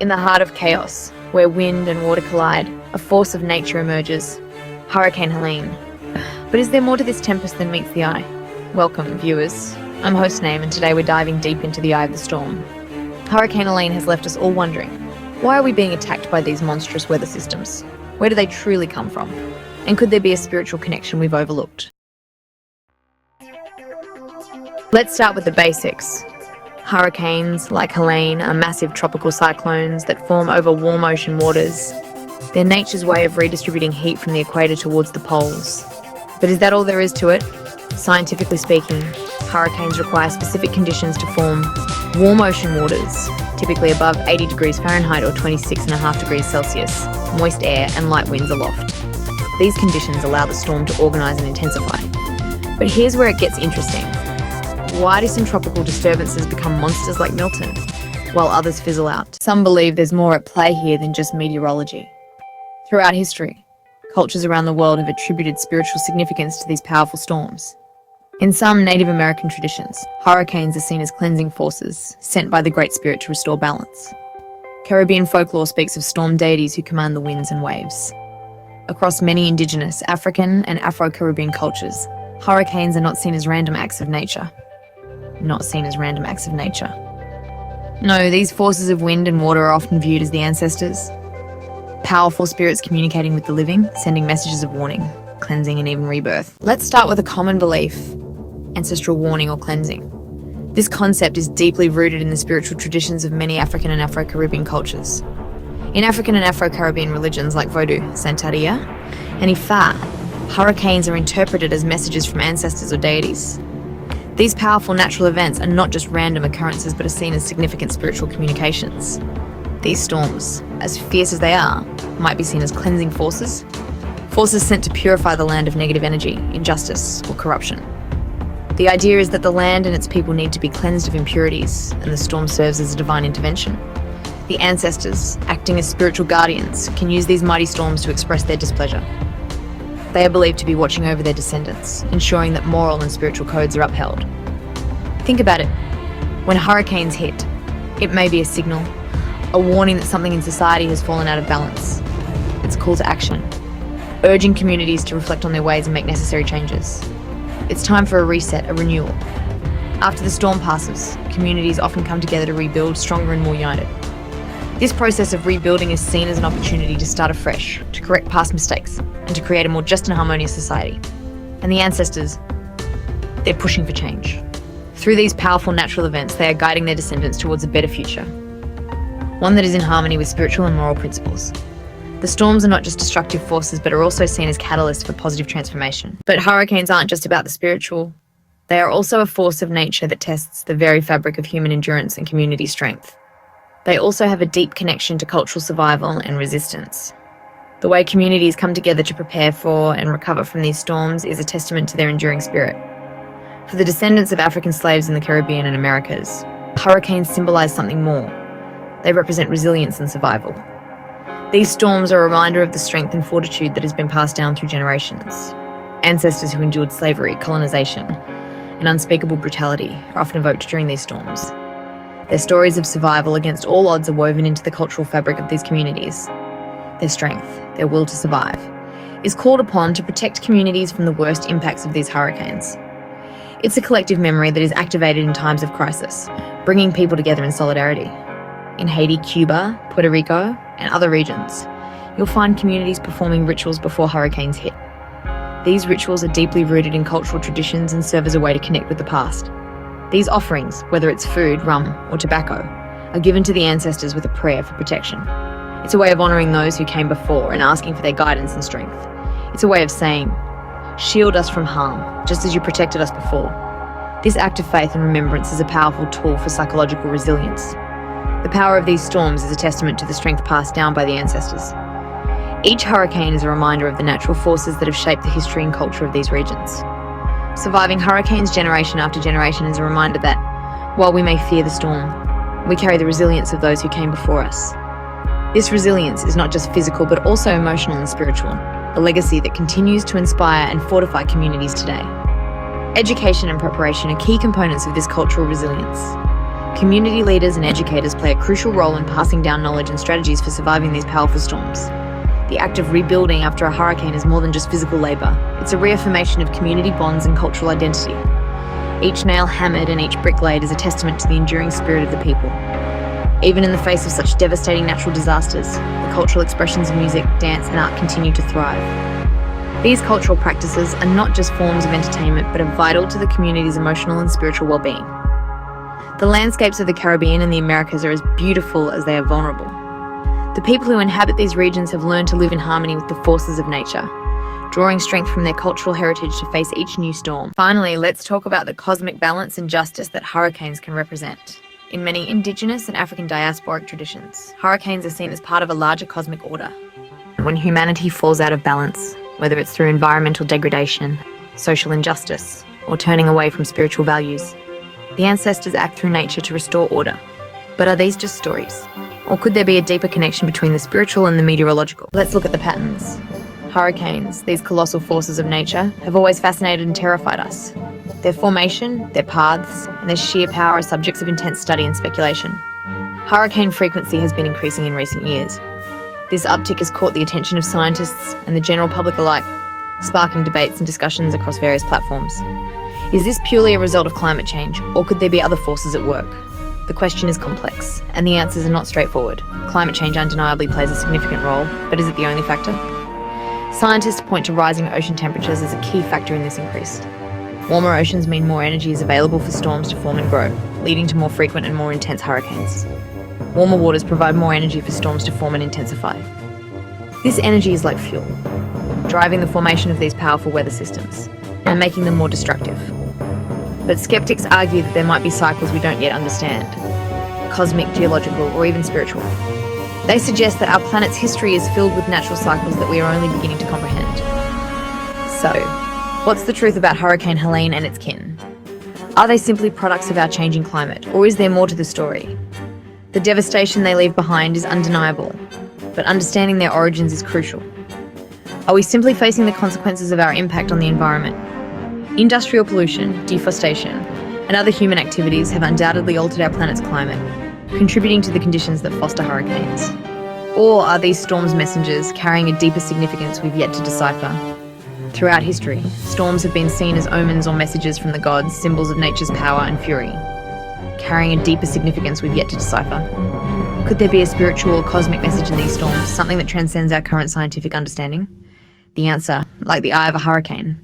In the heart of chaos, where wind and water collide, a force of nature emerges. Hurricane Helene. But is there more to this tempest than meets the eye? Welcome, viewers. I'm host Name, and today we're diving deep into the eye of the storm. Hurricane Helene has left us all wondering, why are we being attacked by these monstrous weather systems? Where do they truly come from? And could there be a spiritual connection we've overlooked? Let's start with the basics. Hurricanes, like Helene, are massive tropical cyclones that form over warm ocean waters. They're nature's way of redistributing heat from the equator towards the poles. But is that all there is to it? Scientifically speaking, hurricanes require specific conditions to form warm ocean waters, typically above 80 degrees Fahrenheit or 26.5 degrees Celsius, moist air and light winds aloft. These conditions allow the storm to organise and intensify. But here's where it gets interesting. Why do some tropical disturbances become monsters like Milton, while others fizzle out? Some believe there's more at play here than just meteorology. Throughout history, cultures around the world have attributed spiritual significance to these powerful storms. In some Native American traditions, hurricanes are seen as cleansing forces sent by the Great Spirit to restore balance. Caribbean folklore speaks of storm deities who command the winds and waves. Across many indigenous, African and Afro-Caribbean cultures, hurricanes are not seen as random acts of nature. No, these forces of wind and water are often viewed as the ancestors. Powerful spirits communicating with the living, sending messages of warning, cleansing and even rebirth. Let's start with a common belief, ancestral warning or cleansing. This concept is deeply rooted in the spiritual traditions of many African and Afro-Caribbean cultures. In African and Afro-Caribbean religions like Vodou, Santeria, and Ifa, hurricanes are interpreted as messages from ancestors or deities. These powerful natural events are not just random occurrences but are seen as significant spiritual communications. These storms, as fierce as they are, might be seen as cleansing forces sent to purify the land of negative energy, injustice, or corruption. The idea is that the land and its people need to be cleansed of impurities, and the storm serves as a divine intervention. The ancestors, acting as spiritual guardians, can use these mighty storms to express their displeasure. They are believed to be watching over their descendants, ensuring that moral and spiritual codes are upheld. Think about it. When hurricanes hit, it may be a signal, a warning that something in society has fallen out of balance. It's a call to action, urging communities to reflect on their ways and make necessary changes. It's time for a reset, a renewal. After the storm passes, communities often come together to rebuild, stronger and more united. This process of rebuilding is seen as an opportunity to start afresh, to correct past mistakes, and to create a more just and harmonious society. And the ancestors, they're pushing for change. Through these powerful natural events, they are guiding their descendants towards a better future, one that is in harmony with spiritual and moral principles. The storms are not just destructive forces, but are also seen as catalysts for positive transformation. But hurricanes aren't just about the spiritual. They are also a force of nature that tests the very fabric of human endurance and community strength. They also have a deep connection to cultural survival and resistance. The way communities come together to prepare for and recover from these storms is a testament to their enduring spirit. For the descendants of African slaves in the Caribbean and Americas, hurricanes symbolize something more. They represent resilience and survival. These storms are a reminder of the strength and fortitude that has been passed down through generations. Ancestors who endured slavery, colonization, and unspeakable brutality are often evoked during these storms. Their stories of survival against all odds are woven into the cultural fabric of these communities. Their strength, their will to survive, is called upon to protect communities from the worst impacts of these hurricanes. It's a collective memory that is activated in times of crisis, bringing people together in solidarity. In Haiti, Cuba, Puerto Rico, and other regions, you'll find communities performing rituals before hurricanes hit. These rituals are deeply rooted in cultural traditions and serve as a way to connect with the past. These offerings, whether it's food, rum, or tobacco, are given to the ancestors with a prayer for protection. It's a way of honouring those who came before and asking for their guidance and strength. It's a way of saying, shield us from harm, just as you protected us before. This act of faith and remembrance is a powerful tool for psychological resilience. The power of these storms is a testament to the strength passed down by the ancestors. Each hurricane is a reminder of the natural forces that have shaped the history and culture of these regions. Surviving hurricanes generation after generation is a reminder that, while we may fear the storm, we carry the resilience of those who came before us. This resilience is not just physical but also emotional and spiritual, a legacy that continues to inspire and fortify communities today. Education and preparation are key components of this cultural resilience. Community leaders and educators play a crucial role in passing down knowledge and strategies for surviving these powerful storms. The act of rebuilding after a hurricane is more than just physical labour. It's a reaffirmation of community bonds and cultural identity. Each nail hammered and each brick laid is a testament to the enduring spirit of the people. Even in the face of such devastating natural disasters, the cultural expressions of music, dance and art continue to thrive. These cultural practices are not just forms of entertainment, but are vital to the community's emotional and spiritual well-being. The landscapes of the Caribbean and the Americas are as beautiful as they are vulnerable. The people who inhabit these regions have learned to live in harmony with the forces of nature, drawing strength from their cultural heritage to face each new storm. Finally, let's talk about the cosmic balance and justice that hurricanes can represent. In many Indigenous and African diasporic traditions, hurricanes are seen as part of a larger cosmic order. When humanity falls out of balance, whether it's through environmental degradation, social injustice, or turning away from spiritual values, the ancestors act through nature to restore order. But are these just stories? Or could there be a deeper connection between the spiritual and the meteorological? Let's look at the patterns. Hurricanes, these colossal forces of nature, have always fascinated and terrified us. Their formation, their paths, and their sheer power are subjects of intense study and speculation. Hurricane frequency has been increasing in recent years. This uptick has caught the attention of scientists and the general public alike, sparking debates and discussions across various platforms. Is this purely a result of climate change, or could there be other forces at work? The question is complex, and the answers are not straightforward. Climate change undeniably plays a significant role, but is it the only factor? Scientists point to rising ocean temperatures as a key factor in this increase. Warmer oceans mean more energy is available for storms to form and grow, leading to more frequent and more intense hurricanes. Warmer waters provide more energy for storms to form and intensify. This energy is like fuel, driving the formation of these powerful weather systems, and making them more destructive. But skeptics argue that there might be cycles we don't yet understand, cosmic, geological, or even spiritual. They suggest that our planet's history is filled with natural cycles that we are only beginning to comprehend. So, what's the truth about Hurricane Helene and its kin? Are they simply products of our changing climate, or is there more to the story? The devastation they leave behind is undeniable, but understanding their origins is crucial. Are we simply facing the consequences of our impact on the environment? Industrial pollution, deforestation, and other human activities have undoubtedly altered our planet's climate, contributing to the conditions that foster hurricanes. Or are these storms messengers carrying a deeper significance we've yet to decipher? Throughout history, storms have been seen as omens or messages from the gods, symbols of nature's power and fury, carrying a deeper significance we've yet to decipher. Could there be a spiritual or cosmic message in these storms, something that transcends our current scientific understanding? The answer, like the eye of a hurricane,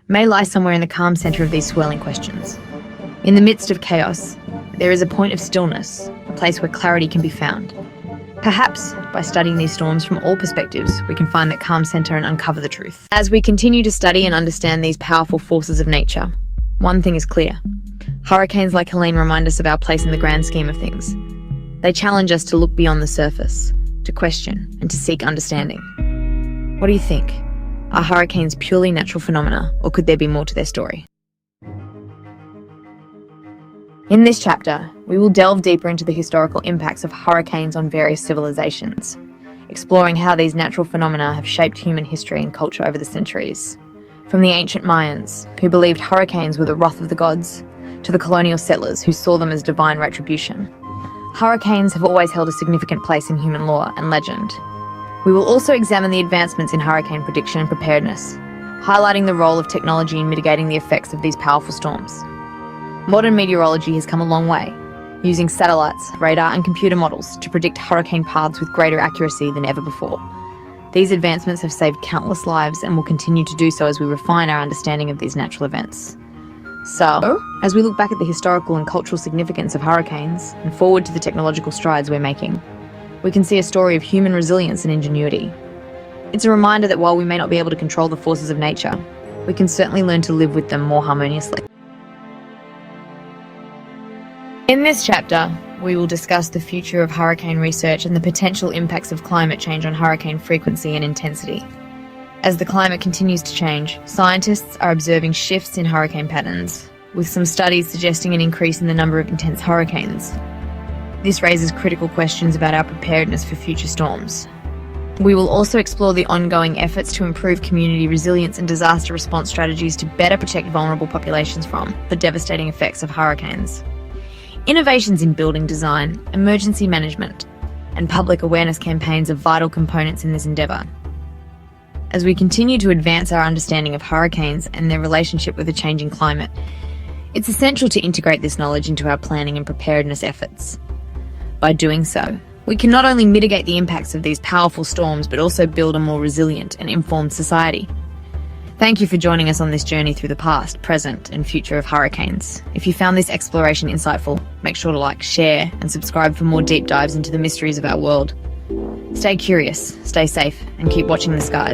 may lie somewhere in the calm centre of these swirling questions. In the midst of chaos, there is a point of stillness, a place where clarity can be found. Perhaps, by studying these storms from all perspectives, we can find that calm centre and uncover the truth. As we continue to study and understand these powerful forces of nature, one thing is clear. Hurricanes like Helene remind us of our place in the grand scheme of things. They challenge us to look beyond the surface, to question, and to seek understanding. What do you think? Are hurricanes purely natural phenomena, or could there be more to their story? In this chapter, we will delve deeper into the historical impacts of hurricanes on various civilizations, exploring how these natural phenomena have shaped human history and culture over the centuries. From the ancient Mayans, who believed hurricanes were the wrath of the gods, to the colonial settlers who saw them as divine retribution, hurricanes have always held a significant place in human lore and legend. We will also examine the advancements in hurricane prediction and preparedness, highlighting the role of technology in mitigating the effects of these powerful storms. Modern meteorology has come a long way, using satellites, radar and computer models to predict hurricane paths with greater accuracy than ever before. These advancements have saved countless lives and will continue to do so as we refine our understanding of these natural events. So, as we look back at the historical and cultural significance of hurricanes and forward to the technological strides we're making, we can see a story of human resilience and ingenuity. It's a reminder that while we may not be able to control the forces of nature, we can certainly learn to live with them more harmoniously. In this chapter, we will discuss the future of hurricane research and the potential impacts of climate change on hurricane frequency and intensity. As the climate continues to change, scientists are observing shifts in hurricane patterns, with some studies suggesting an increase in the number of intense hurricanes. This raises critical questions about our preparedness for future storms. We will also explore the ongoing efforts to improve community resilience and disaster response strategies to better protect vulnerable populations from the devastating effects of hurricanes. Innovations in building design, emergency management, and public awareness campaigns are vital components in this endeavour. As we continue to advance our understanding of hurricanes and their relationship with a changing climate, it's essential to integrate this knowledge into our planning and preparedness efforts. By doing so, we can not only mitigate the impacts of these powerful storms, but also build a more resilient and informed society. Thank you for joining us on this journey through the past, present, and future of hurricanes. If you found this exploration insightful, make sure to like, share, and subscribe for more deep dives into the mysteries of our world. Stay curious, stay safe, and keep watching the skies.